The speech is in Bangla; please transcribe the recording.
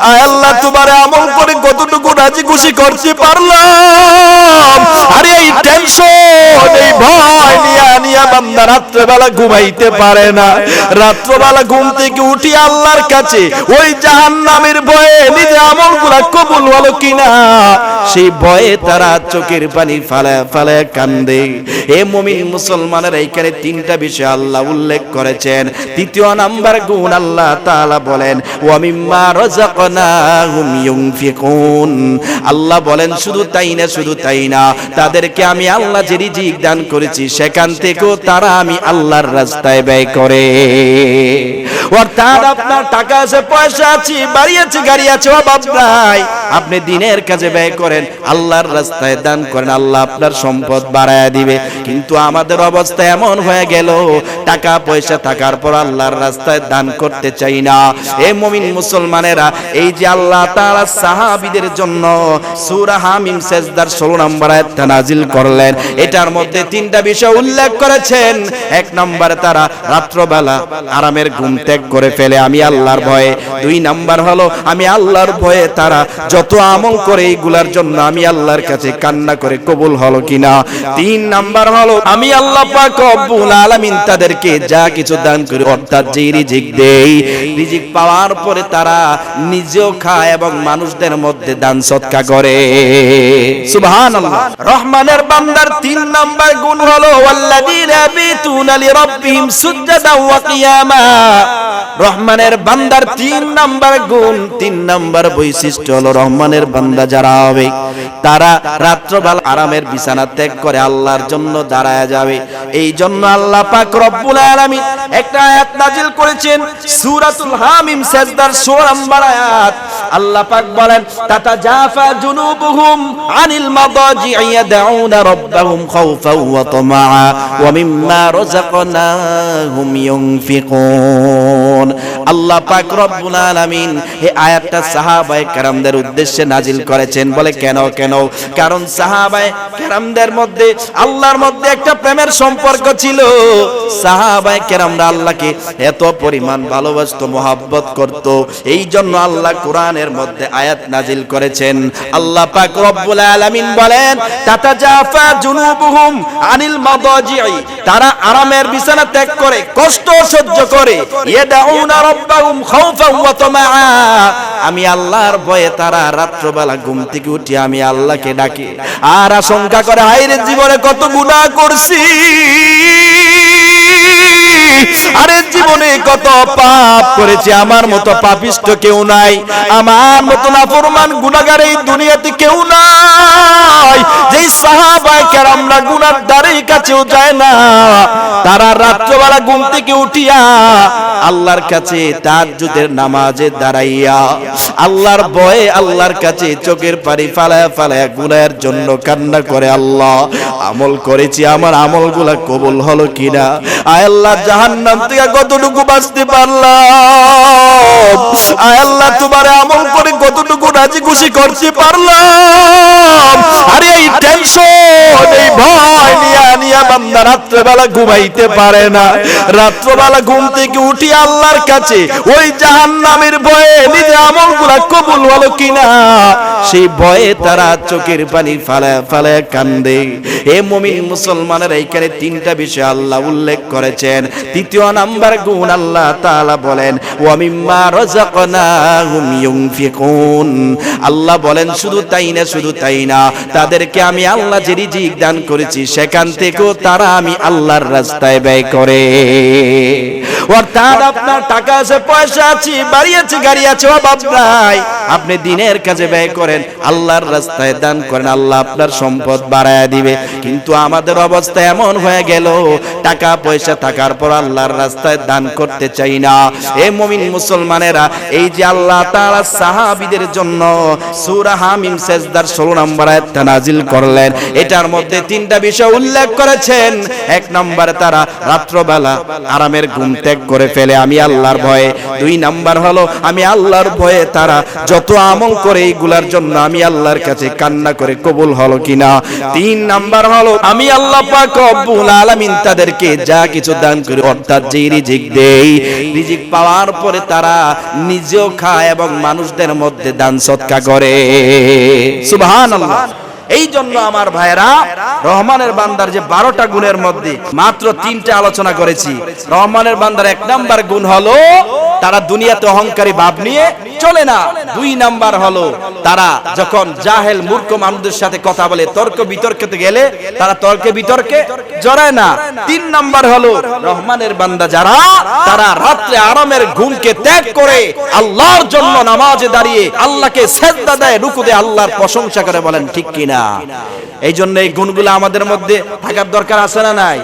আয় আল্লাহ তোমারে আমল করে কতটুকু রাজি খুশি করতে পারলাম। আরে এই টেনশন এই ভয় নিয়ে বান্দা রাত্রেবেলা ঘুমাইতে পারে না। রাত্রেবেলা ঘুম থেকে উঠি আল্লাহর কাছে ওই জাহান্নামের ভয়ে নিজে আমলগুলা কবুল হলো কিনা সেই ভয়ে তারা চোখের পানি ফালায় কান্দে। এ মুমিন মুসলমানের এইখানে তিনটা বিষয় আল্লাহ উল্লেখ করেছেন। তৃতীয় নাম্বার গুণ আল্লাহ তাআলা বলেন ওয়া মিম্মা রাযাকনাহুম ইউনফিকুন। আল্লাহ বলেন শুধু তাই না তাদেরকে আমি আল্লাহ যে রিজিক দান করেছি সেখান থেকেও তারা আমি আল্লাহর রাস্তায় ব্যয় করে। অর্থাৎ আপনার টাকা আছে, পয়সা আছে, বাড়ি আছে, গাড়ি আছে, অভাব নাই, আপনি দিনের কাজে ব্যয় করেন, আল্লাহর রাস্তায় দান করেন, আল্লাহ আপনার সম্পদ বাড়ায় দিবে। কিন্তু আমাদের অবস্থা এমন হয়ে গেল টাকা পয়সা থাকার পর আল্লাহর রাস্তায় দান করতে চাই না। এ মুমিন মুসলমানেরা, এই যে আল্লাহ তাআলা সাহাবীদের জন্য সূরা হামিম সিজদার 16 নম্বর আয়াতটা নাজিল করলেন, এটার মধ্যে তিনটা বিষয় উল্লেখ করেছেন। এক নম্বর, তারা রাত্রবেলা আরামের ঘুম ত্যাগ করে ফেলে আমি আল্লাহর ভয়ে। দুই নাম্বার হলো আমি আল্লাহর ভয়ে তারা যত আমল করে এইগুলার জন্য আমি আল্লাহর কাছে কান্না করে কবুল হলো কিনা। তিন নাম্বার হলো আমি আল্লাহ পাক রব্বুল আলামিন তাদেরকে যা কিছু দান করি অর্থাৎ যে রিজিক দেই, রিজিক পাওয়ার পরে তারা নিজেও খায় এবং মানুষদের মধ্যে দান সদকা করে। সুবহানাল্লাহ। রহমানের বান্দার তিন নাম্বার গুণ হলো ওয়াল্লাযীনা ইয়াবিতুনা লিরাব্বিহিম সুজদান ওয়া কিয়ামা। রহমানের বান্দার তিন নাম্বার গুণ, তিন নাম্বার বৈশিষ্ট্য হলো রহমানের বান্দা যারা হবে তারা রাত্রবেলা আরামের বিছানা ত্যাগ করে আল্লাহর জন্য দাঁড়ায় যাবে। এই জন্য আল্লাহ পাক রব্বুল আলামিন একটা আয়াত নাজিল করেছেন সূরাতুল হামিম সিজদার 16 নম্বর আয়াত। আল্লাহ পাক বলেন তাতাজাফা জুনুবুহুম আনিল মাদাজি'i ইয়াদউনা রাব্বাহুম খাওফান ওয়া তামাআ ওয়া মিম্মা রাযাকনাহুম ইউনফিকুন। আল্লাহ পাক রব্বুল আলামিন এই আয়াতটা সাহাবায়ে কেরামদের উদ্দেশ্যে নাজিল করেছেন। বলে কেন? কারণ সাহাবায়ে কেরামদের মধ্যে আল্লাহর মধ্যে একটা প্রেমের সম্পর্ক ছিল। সাহাবায়ে কেরামরা আল্লাহকে এত পরিমাণ ভালোবাসতো, মহব্বত করত, এই জন্য আল্লাহ কোরআনের মধ্যে আয়াত নাজিল করেছেন। আল্লাহ পাক রব্বুল আলামিন বলেন তাতাজাফা জুনুবুহুম আনিল মাদাজি'i, তারা আরামের বিছানা ত্যাগ করে, কষ্ট সহ্য করে, ইয়াদউনা রাব্বাহুম খাওফান ওয়া তামাআ, আমি আল্লাহর ভয়ে তারা রাত্রবেলা ঘুম থেকে উঠে আমি আল্লাহকে ডাকে আর আশঙ্কা করে হায়রে জীবনে কত গুনাহ করছি, আরে জীবনে কত পাপ করেছি, আমার মতো পাপিষ্ঠ কেউ নাই, আমার মতো নাফরমান গুনাহগার এই দুনিয়াতে কেউ নাই। যেই সাহাবায়ে কেরামরা গুনার ধারে কাছেও যায় না, তারা রাত্রবেলা ঘুম থেকে উঠিয়া আল্লাহর কাছে তাহাজ্জুদের নামাজে দাঁড়াইয়া আল্লাহর ভয়ে আল্লাহর কাছে চোখের পানি ফালায়া গুনাহের জন্য কান্না করে, আল্লাহ আমল করেছি, আমার আমলগুলা কবুল হলো কিনা, আয় আল্লাহ জাহান্নাম থেকে কতটুকু বাঁচতে পারলাম, আয় আল্লাহ তোমার আমল করে কতটুকু রাজি খুশি করতে পারলাম। আরে এই টেনশন এই ভয় নিয়ে বান্দা রাত্রেবেলা ঘুমাইতে পারে না। রাত্রেবেলা ঘুম থেকে উঠি আল্লাহর কাছে ওই জাহান্নামের ভয়ে নিজে আমলগুলা কবুল হলো কিনা সেই ভয়ে তারা চোখের পানি ফালায় কান্দে। এ মুমিন মুসলমানের এইখানে তিনটা বিষয় আল্লাহ উল্লেখ করেছেন। তৃতীয় নাম্বার গুণ আল্লাহ তাআলা বলেন ওয়া মিম্মা রাযাকনাহুম ইউনফিকুন। আল্লাহ বলেন শুধু তাই না তাদেরকে আমি আল্লাহ যে রিজিক দান করেছি সেখান থেকেও তারা আমি আল্লাহর রাস্তায় ব্যয় করে। অর্থাৎ আপনার টাকা আছে, পয়সা আছে, বাড়ি আছে, গাড়ি আছে, অভাব নাই, আপনি দিনের কাজে ব্যয় করেন, আল্লাহর রাস্তায় দান করেন, আল্লাহ আপনার সম্পদ বাড়ায় দিবে। কিন্তু আমাদের অবস্থা এমন হয়ে গেল টাকা পয়সা থাকার পর আল্লাহর রাস্তায় দান করতে চাই না। এ মুমিন মুসলমানেরা, এই যে আল্লাহ তাআলা সাহাবীদের জন্য সূরা হামিম সিজদার 16 নম্বর আয়াতটা নাজিল করলেন, এটার মধ্যে তিনটা বিষয় উল্লেখ করেছেন। এক নম্বর, তারা রাত্রবেলা আরামের ঘুম ত্যাগ করে ফেলে আমি আল্লাহর ভয়ে। দুই নাম্বার হলো আমি আল্লাহর ভয়ে তারা যত আমল করে এইগুলার জন্য আমি আল্লাহর কাছে কান্না করে কবুল হলো কিনা। 3 নাম্বার হলো আমি আল্লাহ পাক রব্বুল আলামিন তাদেরকে যা কিছু দান করি, অর্থাৎ যে রিজিক দেই, রিজিক পাওয়ার পরে তারা নিজেও খায় এবং মানুষদের মধ্যে দান সদকা করে। সুবহানাল্লাহ। এই জন্য আমার ভাইরা, রহমানের বান্দার যে 12টা গুণের মধ্যে মাত্র 3টা আলোচনা করেছি। রহমানের বান্দার 1 নাম্বার গুণ হলো তারা দুনিয়াতে অহংকারী ভাব নিয়ে চলে না। 2 নাম্বার হলো তারা যখন জাহেল মূর্খ মানুষদের সাথে কথা বলে, তর্ক বিতর্কে গেলে তারা তর্কে বিতর্কে জড়ায় না। 3 নাম্বার হলো রহমানের বান্দা যারা, তারা রাত্রে আরামের ঘুমকে ত্যাগ করে আল্লাহর জন্য নামাজে দাঁড়িয়ে আল্লাহকে সিজদা দেয়, রুকু দেয়, আল্লাহর প্রশংসা করে। বলেন ঠিক কিনা? এই জন্য এই গুণগুলো আমাদের মধ্যে থাকার দরকার আছে না নাই?